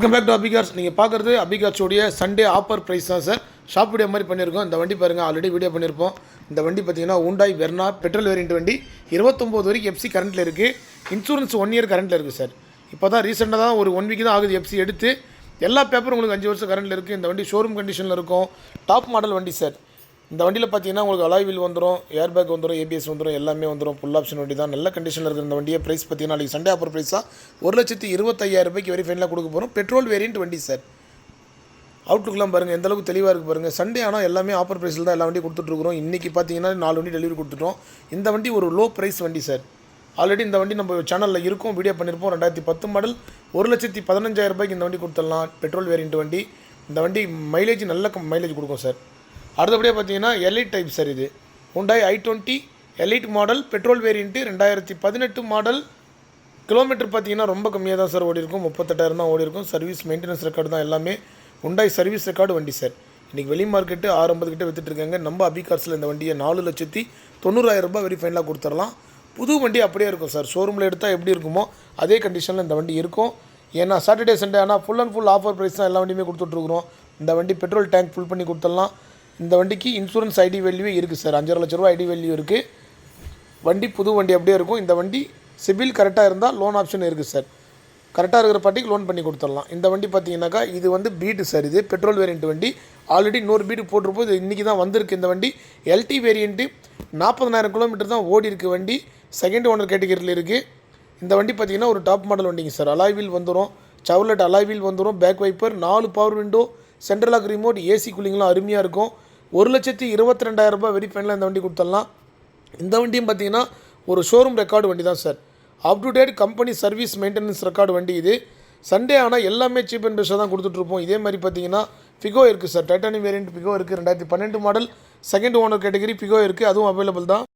Welcome back to அபிகார்ஸ். நீங்கள் பார்க்குறது அபிகார்ஸோடைய Sunday offer price தான் சார். ஷாப் வீடியோ மாதிரி பண்ணியிருக்கோம். இந்த வண்டி பாருங்கள், ஆல்ரெடி வீடியோ பண்ணியிருப்போம். இந்த வண்டி பார்த்தீங்கன்னா ஹூண்டாய் வெர்னா பெட்ரோல் வேரியன்ட் வண்டி 29 வரைக்கும் எஃப்சி கரண்ட்டில் இருக்குது. இன்சூரன்ஸ் 1 இயர் கரண்ட்டில் இருக்குது சார். இப்போ தான் ரீசெண்டாக தான் ஒரு 1 வீக் தான் ஆகுது எஃப்சி எடுத்து. எல்லா பேப்பரும் உங்களுக்கு 5 வருஷம் கரண்ட்டில் இருக்குது. இந்த வண்டி ஷோரூம் கண்டிஷனில் இருக்கும். டாப் மாடல் வண்டி சார். இந்த வண்டியில் பார்த்தீங்கன்னா உங்களுக்கு அலாய் வீல் வந்துடும், ஏர் பேக் வந்துடும், ஏபிஎஸ் வந்துடும், எல்லாமே வந்துடும். ஃபுல் ஆப்ஷன் வண்டி தான். நல்ல கண்டிஷனில் இருக்கிற இந்த வண்டியை ப்ரைஸ் பார்த்தீங்கன்னா நாளைக்கு சண்டே ஆஃபர் ப்ரைஸாக 1,25,000 வெரி ஃபைனலாக கொடுக்க போகிறோம். பெட்ரோல் வேரியன்ட் வண்டி சார். அவுட்லுக்லாம் பாருங்கள், எந்த அளவுக்கு தெளிவாக இருக்குது பாருங்கள். சண்டே ஆனால் எல்லாமே ஆஃபர் ப்ரைஸில் தான் எல்லா வண்டியும் கொடுத்துட்ருக்குறோம். இன்றைக்கி பார்த்தீங்கன்னா 4 வண்டி டெலிவரி கொடுத்துட்டோம். இந்த வண்டி ஒரு லோ ப்ரைஸ் வண்டி சார். ஆல்ரெடி இந்த வண்டி நம்ம சேனலில் இருக்கும், வீடியோ பண்ணியிருப்போம். 2010 மாடல் 1,15,000 இந்த வண்டி கொடுத்துடலாம். பெட்ரோல் வேரியன்ட் வண்டி. இந்த வண்டி மைலேஜ் நல்ல மைலேஜ் கொடுக்கும் சார். அடுத்தபடியாக பார்த்தீங்கன்னா எலைட் டைப் சார். இது Hyundai i20 elite model petrol variant 2018 model. Kilometre பார்த்தீங்கன்னா ரொம்ப கம்மியாக தான் சார் ஓடி இருக்கும். 38,000 தான் ஓடி இருக்கும். சர்வீஸ் மெயின்டெனன்ஸ் ரெக்கார்டு தான் எல்லாமே. ஹூண்டாய் சர்வீஸ் ரெக்கார்டு வண்டி சார். இன்றைக்கி வெளி மார்க்கெட்டு 650 கிட்ட விற்றுட்ருக்காங்க. நம்ம அபிகார்ஸில் இந்த வண்டியை 4,90,000 வெரி ஃபைனலாக கொடுத்துடலாம். புது வண்டி அப்படியே இருக்கும் சார். ஷோரூமில் எடுத்தால் எப்படி இருக்குமோ அதே கண்டிஷனில் இந்த வண்டி இருக்கும். ஏன்னா சாட்டர்டே சண்டே ஆனால் full and full offer price தான் எல்லா வண்டியுமே கொடுத்துட்ருக்குறோம். இந்த வண்டி பெட்ரோல் டேங்க் ஃபுல் பண்ணி கொடுத்துடலாம். இந்த வண்டிக்கு இன்சூரன்ஸ் ஐடி வேல்யூவே இருக்குது சார். 5.5 லட்ச ரூபா ஐடி வேல்யூ இருக்குது. வண்டி புது வண்டி அப்படியே இருக்கும். இந்த வண்டி சிபில் கரெக்டாக இருந்தால் லோன் ஆப்ஷன் இருக்குது சார். கரெக்டாக இருக்கிற பார்ட்டிக்கு லோன் பண்ணி கொடுத்துடலாம். இந்த வண்டி பார்த்தீங்கன்னாக்கா இது வந்து பீடு சார். இது பெட்ரோல் வேரியன்ட் வண்டி. ஆல்ரெடி 100 பீடு போட்டிருப்போம். இது இன்றைக்கி தான் வந்திருக்கு. இந்த வண்டி எல்டி வேரியண்ட்டு 40,000 கிலோமீட்டர் தான் ஓடி இருக்குது வண்டி. செகண்ட் ஓனர் கேட்டகரியில் இருக்குது. இந்த வண்டி பார்த்தீங்கன்னா ஒரு டாப் மாடல் வண்டிங்க சார். அலாய் வீல் வந்துடும், சவர்லெட் அலாய் வீல் வந்துடும், back wiper, 4 power window, central lock remote, AC கூலிங்லாம் அருமையாக இருக்கும். 1,22,000 வெரி ஃபைனலாக இந்த வண்டி கொடுத்துடலாம். இந்த வண்டியும் பார்த்தீங்கன்னா ஒரு ஷோரூம் ரெக்கார்டு வண்டி தான் sir. Up to date company service maintenance record வண்டி இது. சண்டே ஆனால் எல்லாமே சீப் அண்ட் பெஸ்ட்டாக தான் கொடுத்துட்ருப்போம். இதே மாதிரி பார்த்தீங்கன்னா ஃபிகோ இருக்குது சார். டைட்டானியம் வேரியன்ட் ஃபிகோ இருக்குது. 2012 model second owner category Figo இருக்குது. அதுவும் அவைலபிள் தான்.